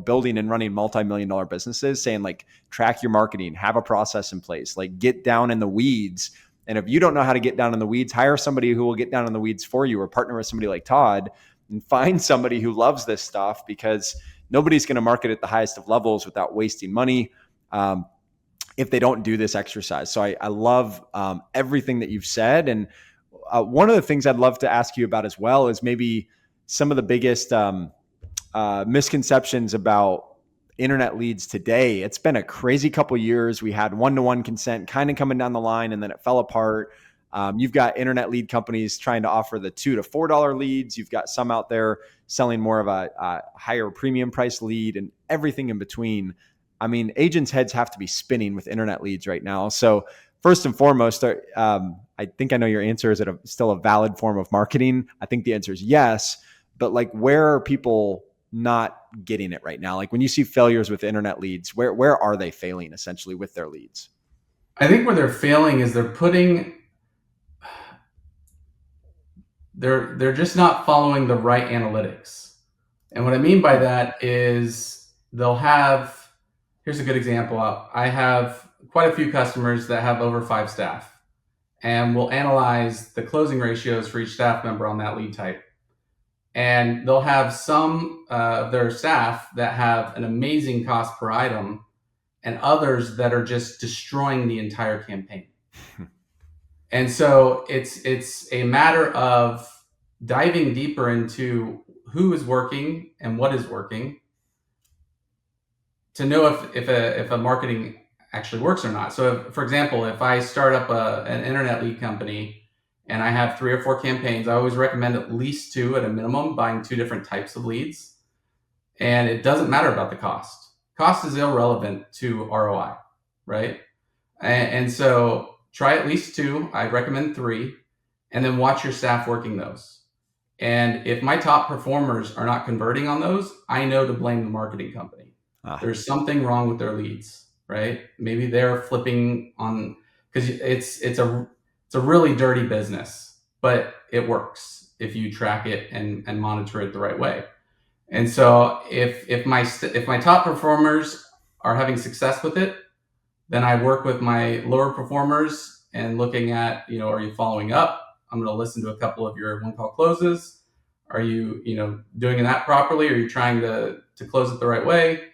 building and running multi-million-dollar businesses, saying like, track your marketing, have a process in place, like get down in the weeds. And if you don't know how to get down in the weeds, hire somebody who will get down in the weeds for you, or partner with somebody like Todd and find somebody who loves this stuff, because nobody's going to market at the highest of levels without wasting money if they don't do this exercise. So I love everything that you've said. And one of the things I'd love to ask you about as well is maybe some of the biggest misconceptions about internet leads today. It's been a crazy couple of years. We had one-to-one consent kind of coming down the line, and then it fell apart. You've got internet lead companies trying to offer the $2 to $4 leads. You've got some out there selling more of a higher premium price lead, and everything in between. I mean, agents' heads have to be spinning with internet leads right now. So first and foremost, I think I know your answer. Is it still a valid form of marketing? I think the answer is yes. But like, where are people not getting it right now? Like when you see failures with internet leads, where are they failing essentially with their leads? I think where they're failing is they're just not following the right analytics. And what I mean by that is here's a good example. I have quite a few customers that have over 5 staff, and we'll analyze the closing ratios for each staff member on that lead type. And they'll have some of their staff that have an amazing cost per item, and others that are just destroying the entire campaign. And so it's a matter of diving deeper into who is working and what is working to know if a marketing actually works or not. So for example, if I start up an internet lead company and I have 3 or 4 campaigns, I always recommend at least 2 at a minimum, buying 2 different types of leads. And it doesn't matter about the cost. Cost is irrelevant to ROI, right? And so try at least 2. I recommend 3. and then watch your staff working those. And if my top performers are not converting on those, I know to blame the marketing company. There's something wrong with their leads, right? Maybe they're flipping on, because it's a really dirty business, but it works if you track it and monitor it the right way. And so if my top performers are having success with it, then I work with my lower performers and looking at, are you following up? I'm going to listen to a couple of your one call closes. Are you, doing that properly? Are you trying to close it the right way?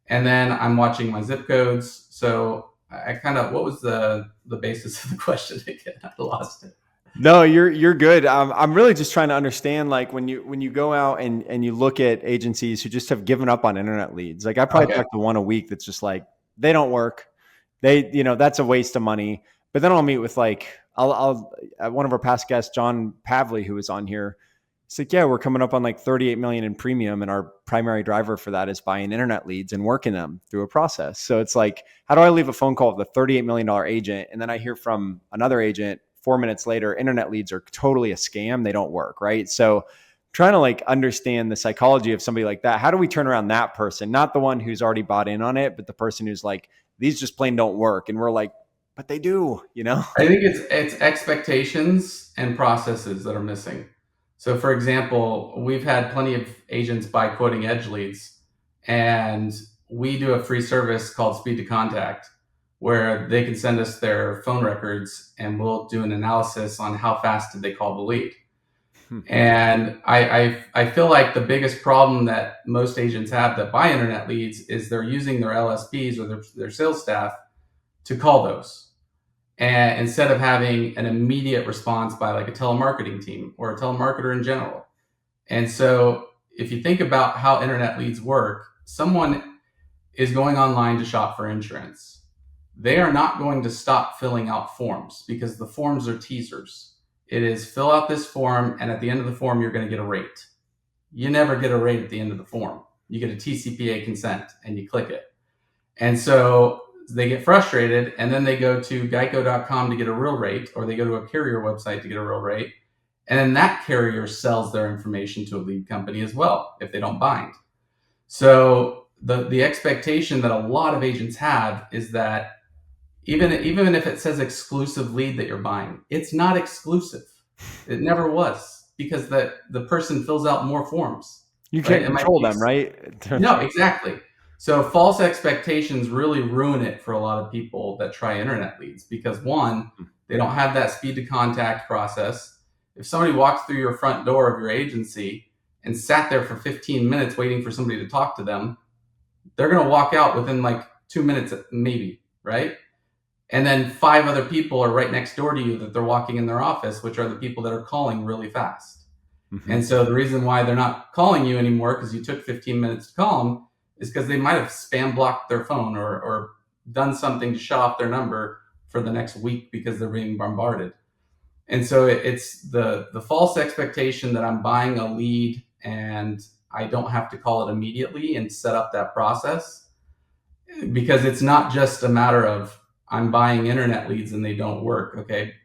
And then I'm watching my zip codes. So I kind of, what was the basis of the question again? I lost it. No, you're good. I'm really just trying to understand, like when you go out and you look at agencies who just have given up on internet leads. Like I probably talk to one a week that's just like, they don't work. That's a waste of money. But then I'll meet with I'll one of our past guests, John Pavley, who was on here. He's like, yeah, we're coming up on like 38 million in premium. And our primary driver for that is buying internet leads and working them through a process. So it's like, how do I leave a phone call with a $38 million agent? And then I hear from another agent 4 minutes later, internet leads are totally a scam. They don't work. Right. So trying to understand the psychology of somebody like that. How do we turn around that person? Not the one who's already bought in on it, but the person who's like, these just plain don't work. And we're like, but they do, I think it's expectations and processes that are missing. So for example, we've had plenty of agents buy quoting edge leads, and we do a free service called Speed to Contact, where they can send us their phone records and we'll do an analysis on how fast did they call the lead. And I feel like the biggest problem that most agents have that buy internet leads is they're using their LSPs or their sales staff to call those. And instead of having an immediate response by like a telemarketing team or a telemarketer in general. And so if you think about how internet leads work, someone is going online to shop for insurance. They are not going to stop filling out forms because the forms are teasers. It is fill out this form, and at the end of the form, you're going to get a rate. You never get a rate at the end of the form. You get a TCPA consent and you click it. And so they get frustrated, and then they go to geico.com to get a real rate, or they go to a carrier website to get a real rate. And then that carrier sells their information to a lead company as well if they don't bind. So the expectation that a lot of agents have is that even if it says exclusive lead that you're buying, it's not exclusive. It never was, because the person fills out more forms. You can't control them, right? No, exactly. So false expectations really ruin it for a lot of people that try internet leads, because one, they don't have that speed to contact process. If somebody walks through your front door of your agency and sat there for 15 minutes waiting for somebody to talk to them, they're going to walk out within like 2 minutes, maybe, right? And then 5 other people are right next door to you that they're walking in their office, which are the people that are calling really fast. Mm-hmm. And so the reason why they're not calling you anymore because you took 15 minutes to call them is because they might have spam blocked their phone or done something to shut off their number for the next week because they're being bombarded. And so it's the false expectation that I'm buying a lead and I don't have to call it immediately and set up that process, because it's not just a matter of I'm buying internet leads and they don't work. Okay,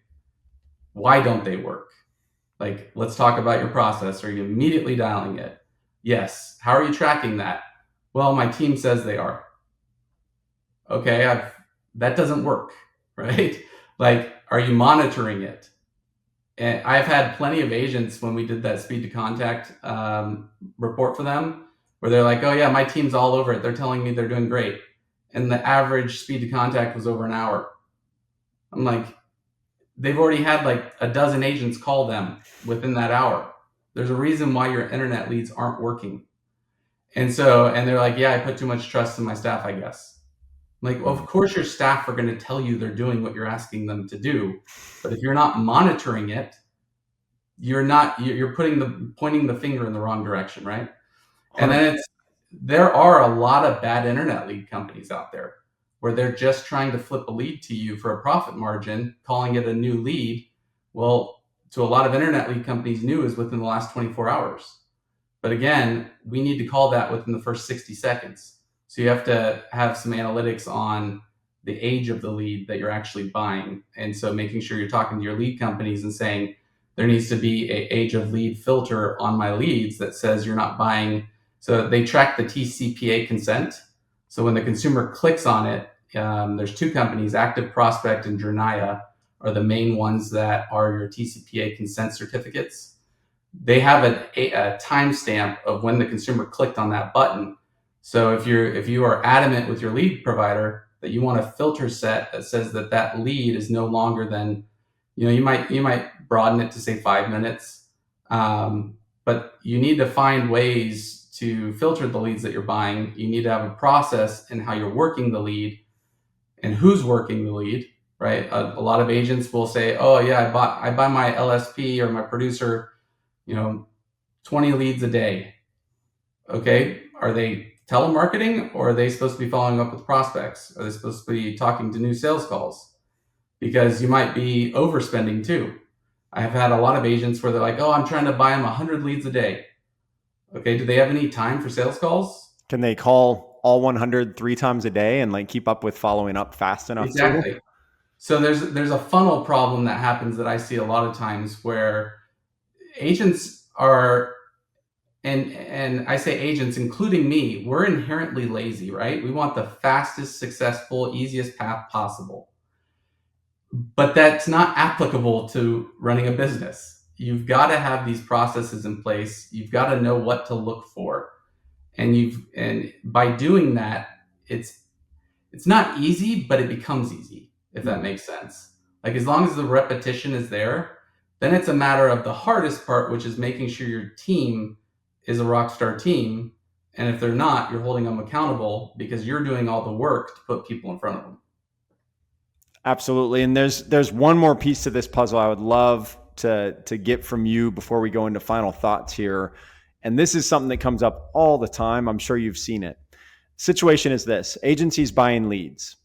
why don't they work? Like, let's talk about your process. Are you immediately dialing it? Yes. How are you tracking that? Well, my team says they are. Okay, that doesn't work, right? Like, are you monitoring it? And I've had plenty of agents when we did that speed to contact report for them, where they're like, oh yeah, my team's all over it. They're telling me they're doing great. And the average speed to contact was over an hour. I'm like, they've already had like a dozen agents call them within that hour. There's a reason why your internet leads aren't working. And they're like, yeah, I put too much trust in my staff, I guess. I'm like, well, of course your staff are going to tell you they're doing what you're asking them to do. But if you're not monitoring it, you're pointing the finger in the wrong direction, right? And then there are a lot of bad internet lead companies out there where they're just trying to flip a lead to you for a profit margin, calling it a new lead. Well, to a lot of internet lead companies, new is within the last 24 hours. But again, we need to call that within the first 60 seconds. So you have to have some analytics on the age of the lead that you're actually buying. And so making sure you're talking to your lead companies and saying, there needs to be a age of lead filter on my leads that says you're not buying. So they track the TCPA consent. So when the consumer clicks on it, there's two companies, Active Prospect and Jernaya, are the main ones that are your TCPA consent certificates. They have a timestamp of when the consumer clicked on that button. So if you are adamant with your lead provider that you want a filter set that says that lead is no longer than, you might broaden it to say 5 minutes, but you need to find ways to filter the leads that you're buying. You need to have a process in how you're working the lead and who's working the lead, right? A lot of agents will say, "Oh yeah, I buy my LSP or my producer, 20 leads a day." Okay, are they telemarketing, or are they supposed to be following up with prospects? Are they supposed to be talking to new sales calls? Because you might be overspending too. I have had a lot of agents where they're like, "Oh, I'm trying to buy them 100 leads a day." Okay, do they have any time for sales calls? Can they call all 100 3 times a day and like keep up with following up fast enough too? Exactly. So there's a funnel problem that happens that I see a lot of times where agents are, and I say agents, including me, we're inherently lazy, right? We want the fastest, successful, easiest path possible. But that's not applicable to running a business. You've got to have these processes in place. You've got to know what to look for. And by doing that, it's not easy, but it becomes easy, if that makes sense. Like, as long as the repetition is there, then it's a matter of the hardest part, which is making sure your team is a rock star team. And if they're not, you're holding them accountable because you're doing all the work to put people in front of them. Absolutely. And there's one more piece to this puzzle I would love to get from you before we go into final thoughts here. And this is something that comes up all the time. I'm sure you've seen it. Situation is this: agencies buying leads.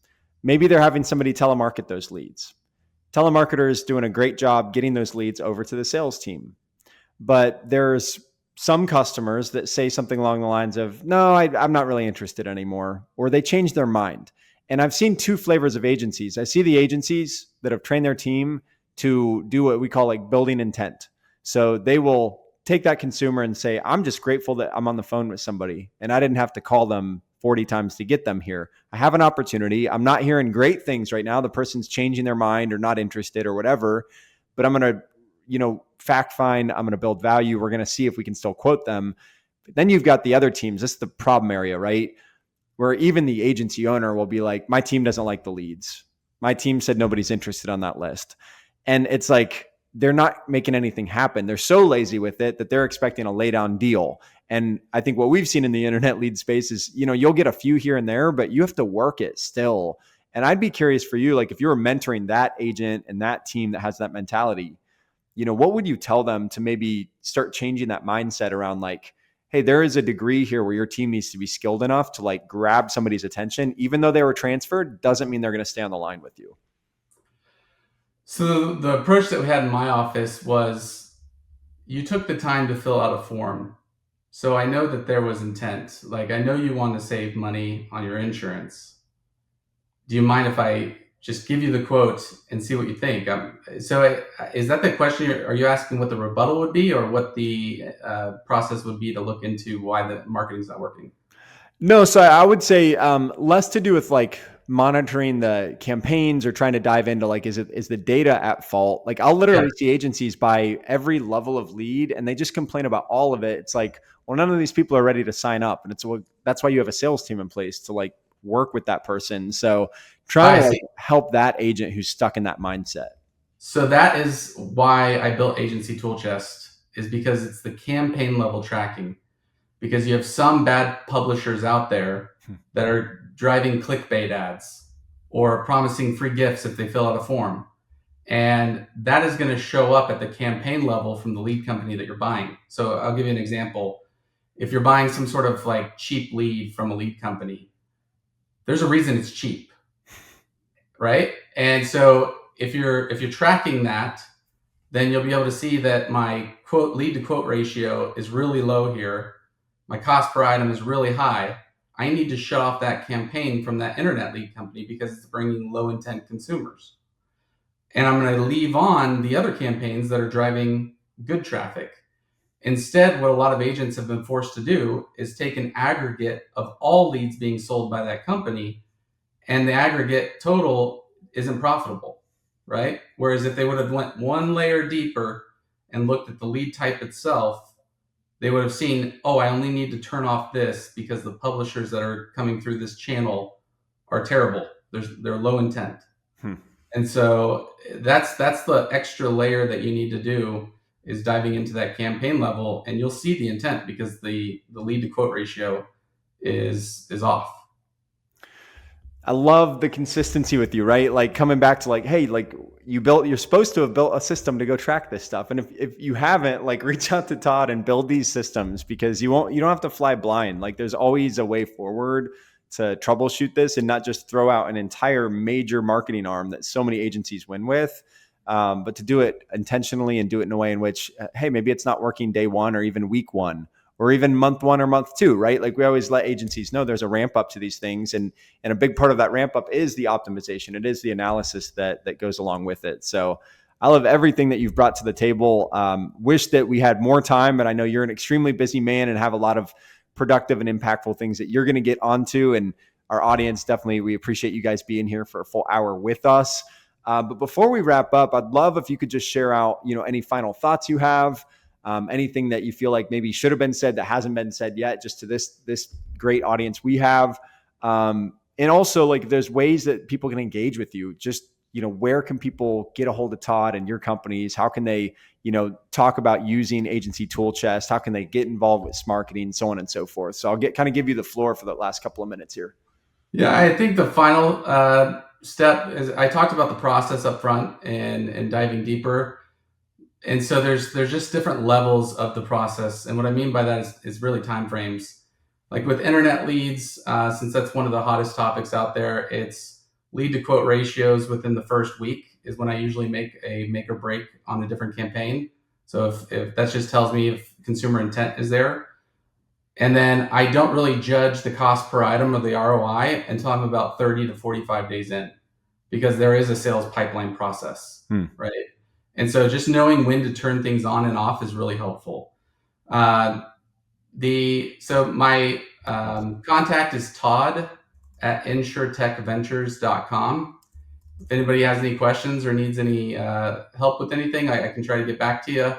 Maybe they're having somebody telemarket those leads. Telemarketer is doing a great job getting those leads over to the sales team. But there's some customers that say something along the lines of, "No, I'm not really interested anymore," or they change their mind. And I've seen two flavors of agencies. I see the agencies that have trained their team to do what we call like building intent. So they will take that consumer and say, "I'm just grateful that I'm on the phone with somebody and I didn't have to call them 40 times to get them here. I have an opportunity. I'm not hearing great things right now. The person's changing their mind or not interested or whatever, but I'm going to, fact find, I'm going to build value. We're going to see if we can still quote them." But then you've got the other teams. This is the problem area, right? Where even the agency owner will be like, "My team doesn't like the leads. My team said nobody's interested on that list." And it's like, they're not making anything happen. They're so lazy with it that they're expecting a lay down deal. And I think what we've seen in the internet lead space is, you'll get a few here and there, but you have to work it still. And I'd be curious for you, like if you were mentoring that agent and that team that has that mentality, what would you tell them to maybe start changing that mindset around like, hey, there is a degree here where your team needs to be skilled enough to like grab somebody's attention, even though they were transferred, doesn't mean they're going to stay on the line with you. So the approach that we had in my office was, you took the time to fill out a form. So I know that there was intent. Like, I know you want to save money on your insurance. Do you mind if I just give you the quote and see what you think? So is that the question? Are you asking what the rebuttal would be, or what the process would be to look into why the marketing's not working? No, so I would say less to do with like monitoring the campaigns or trying to dive into like, is the data at fault? Like I'll literally see agencies buy every level of lead and they just complain about all of it. It's like, well, none of these people are ready to sign up. And that's why you have a sales team in place to like work with that person. So try to help that agent who's stuck in that mindset. So that is why I built Agency Tool Chest, is because it's the campaign level tracking. Because you have some bad publishers out there that are driving clickbait ads or promising free gifts if they fill out a form. And that is going to show up at the campaign level from the lead company that you're buying. So I'll give you an example. If you're buying some sort of like cheap lead from a lead company, there's a reason it's cheap, right? And so if you're tracking that, then you'll be able to see that my quote lead to quote ratio is really low here. My cost per item is really high. I need to shut off that campaign from that internet lead company because it's bringing low intent consumers. and I'm going to leave on the other campaigns that are driving good traffic. Instead, what a lot of agents have been forced to do is take an aggregate of all leads being sold by that company, and the aggregate total isn't profitable, right? Whereas if they would have went one layer deeper and looked at the lead type itself, they would have seen, oh, I only need to turn off this because the publishers that are coming through this channel are terrible. They're low intent. And so that's the extra layer that you need to do, is diving into that campaign level, and you'll see the intent because the lead to quote ratio is off. I love the consistency with you, right? Like coming back to like, hey, like you're supposed to have built a system to go track this stuff. And if you haven't, like reach out to Todd and build these systems, because you don't have to fly blind. Like there's always a way forward to troubleshoot this and not just throw out an entire major marketing arm that so many agencies win with, but to do it intentionally and do it in a way in which, hey, maybe it's not working day one or even week one, or even month one or month two, right? Like we always let agencies know there's a ramp up to these things. And a big part of that ramp up is the optimization. It is the analysis that goes along with it. So I love everything that you've brought to the table. Wish that we had more time, but I know you're an extremely busy man and have a lot of productive and impactful things that you're going to get onto. And our audience, definitely, we appreciate you guys being here for a full hour with us. But before we wrap up, I'd love if you could just share out, any final thoughts you have, anything that you feel like maybe should have been said that hasn't been said yet, just to this great audience we have. And also, like, there's ways that people can engage with you. Just, where can people get a hold of Todd and your companies? How can they, talk about using Agency Tool Chest? How can they get involved with marketing, so on and so forth? So I'll give you the floor for the last couple of minutes here. Yeah, I think the final step is, I talked about the process up front and diving deeper. And so there's just different levels of the process. And what I mean by that is really time frames. Like with internet leads, since that's one of the hottest topics out there, it's lead to quote ratios within the first week is when I usually make or break on a different campaign. So if that just tells me if consumer intent is there. And then I don't really judge the cost per item or the ROI until I'm about 30 to 45 days in, because there is a sales pipeline process, right? And so just knowing when to turn things on and off is really helpful. So my contact is Todd at InsurTechVentures.com. If anybody has any questions or needs any help with anything, I can try to get back to you.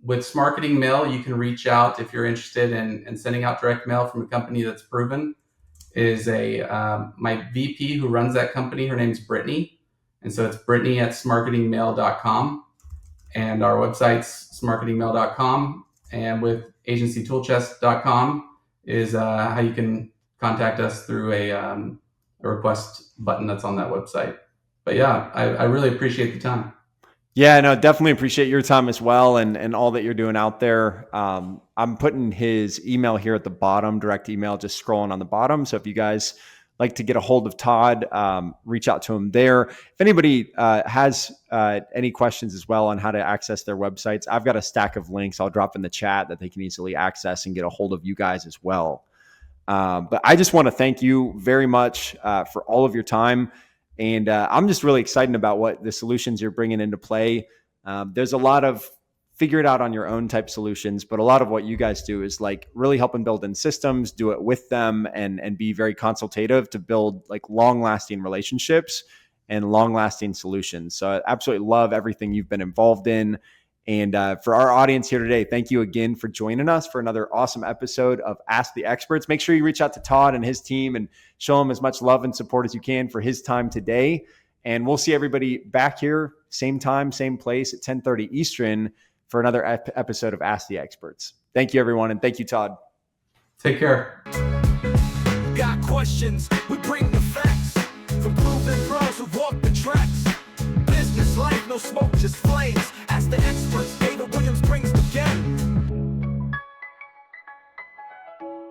With marketing mail, you can reach out if you're interested in sending out direct mail from a company that's proven. Is my VP who runs that company. Her name's Brittany. And so it's Brittany at smarketingmail.com. And our website's smarketingmail.com. And with agencytoolchest.com is how you can contact us through a request button that's on that website. But yeah, I really appreciate the time. Yeah, no, definitely appreciate your time as well, and all that you're doing out there. I'm putting his email here at the bottom, direct email, just scrolling on the bottom. So if you guys like to get a hold of Todd, reach out to him there. If anybody has any questions as well on how to access their websites, I've got a stack of links I'll drop in the chat that they can easily access and get a hold of you guys as well. But I just want to thank you very much for all of your time. And I'm just really excited about what the solutions you're bringing into play. There's a lot of figure it out on your own type solutions, but a lot of what you guys do is like really helping build in systems, do it with them, and be very consultative to build like long-lasting relationships and long-lasting solutions. So I absolutely love everything you've been involved in. And for our audience here today, thank you again for joining us for another awesome episode of Ask the Experts. Make sure you reach out to Todd and his team and show him as much love and support as you can for his time today. And we'll see everybody back here, same time, same place at 10:30 Eastern for another episode of Ask the Experts. Thank you, everyone. And thank you, Todd. Take care. Got questions, we bring the facts. From proven pros who walk the tracks. Business life, no smoke, just flames.